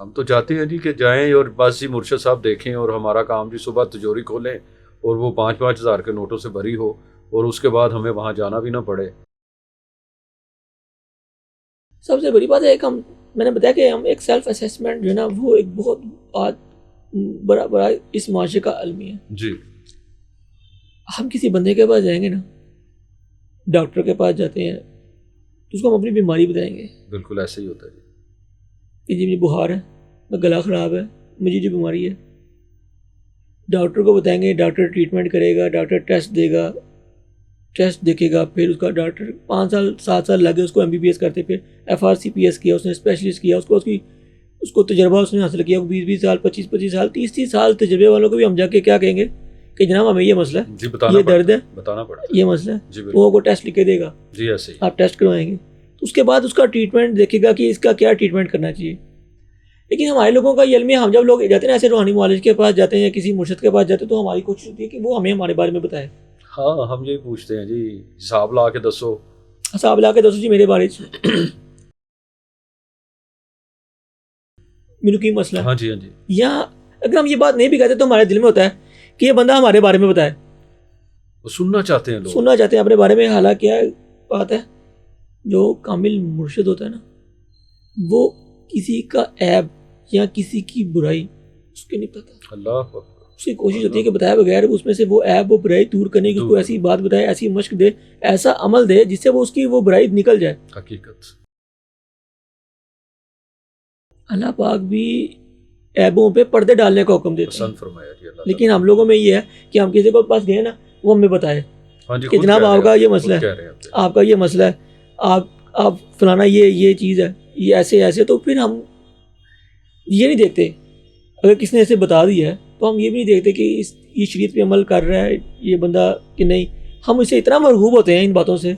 ہم تو چاہتے ہیں جی کہ جائیں اور بس جی مرشد صاحب دیکھیں، اور ہمارا کام جی صبح تجوری کھولیں اور وہ 5-5 ہزار کے نوٹوں سے بھری ہو، اور اس کے بعد ہمیں وہاں جانا بھی نہ پڑے۔ سب سے بڑی بات ہے میں نے بتایا کہ ہم ایک سیلف اسیسمنٹ جو ہے نا وہ ایک بہت بڑا اس معاشرے کا المیہ ہے جی۔ ہم کسی بندے کے پاس جائیں گے نا، ڈاکٹر کے پاس جاتے ہیں تو اس کو ہم اپنی بیماری بتائیں گے، بالکل ایسے ہی ہوتا ہے جی۔ کہ جی مجھے بخار ہے، میں گلا خراب ہے، مجھے جو بیماری ہے، ڈاکٹر کو بتائیں گے، ڈاکٹر ٹریٹمنٹ کرے گا، ڈاکٹر ٹیسٹ دے گا، ٹیسٹ دیکھے گا، پھر اس کا ڈاکٹر 5 سال 7 سال لگے اس کو MBBS کرتے، پھر FRCPS کیا اس نے، اسپیشلسٹ کیا، اس کو تجربہ اس نے حاصل کیا، 20 سال 25 سال 30 سال تجربے والوں کو بھی ہم جا کے کیا کہیں گے کہ جناب ہمیں یہ مسئلہ ہے جی، یہ درد ہے، بتانا پڑتا یہ مسئلہ ہے، جی، وہ کو ٹیسٹ لکھ کے دے گا، جی ایسے ہی۔ آپ ٹیسٹ کروائیں گے تو اس کے بعد اس کا ٹریٹمنٹ دیکھے گا کہ اس کا کیا ٹریٹمنٹ کرنا چاہیے۔ لیکن ہمارے لوگوں کا یہ علم ہے، ہم جب لوگ جاتے ہیں نا ایسے روحانی معالج کے پاس جاتے ہیں یا کسی مرشد کے پاس جاتے ہیں تو ہماری کوشش ہوتی ہے کہ وہ ہمیں ہمارے بارے میں بتائے۔ ہاں، ہم یہی پوچھتے ہیں جی، حساب لا کے دسو، حساب لا کے دسو جی میرے بارے میں میرے کی مسئلہ ہے۔ ہاں جی، ہاں جی۔ یا اگر ہم یہ بات نہیں بھی کہتے تو ہمارے دل میں ہوتا ہے کہ یہ بندہ ہمارے بارے میں بتائے، وہ سننا چاہتے ہیں لوگ، سننا چاہتے ہیں اپنے بارے میں۔ حالانکہ کیا بات ہے، جو کامل مرشد ہوتا ہے نا وہ کسی کا عیب یا کسی کی برائی اس کے نہیں پتا، اللہ اکبر۔ اس کی کوشش ہوتی ہے کہ بتائے بغیر اس میں سے وہ عیب و برائی دور کرنے کی، اس کو ایسی بات بتائے، ایسی مشق دے، ایسا عمل دے جس سے وہ اس کی وہ برائی نکل جائے۔ حقیقت اللہ پاک بھی عیبوں پہ پردے ڈالنے کا حکم دیتے ہیں، پسند فرمایا جی اللہ۔ لیکن ہم لوگوں میں یہ ہے کہ ہم کسی کو پاس گئے نا وہ ہمیں بتائے کہ جناب آپ کا یہ مسئلہ ہے، آپ کا یہ مسئلہ ہے، آپ فلانا یہ چیز ہے، یہ ایسے، تو پھر ہم یہ نہیں دیکھتے، اگر کسی نے ایسے بتا دیا ہے تو ہم یہ بھی نہیں دیکھتے کہ یہ شریعت پہ عمل کر رہا ہے یہ بندہ کہ نہیں۔ ہم اس سے اتنا مرغوب ہوتے ہیں ان باتوں سے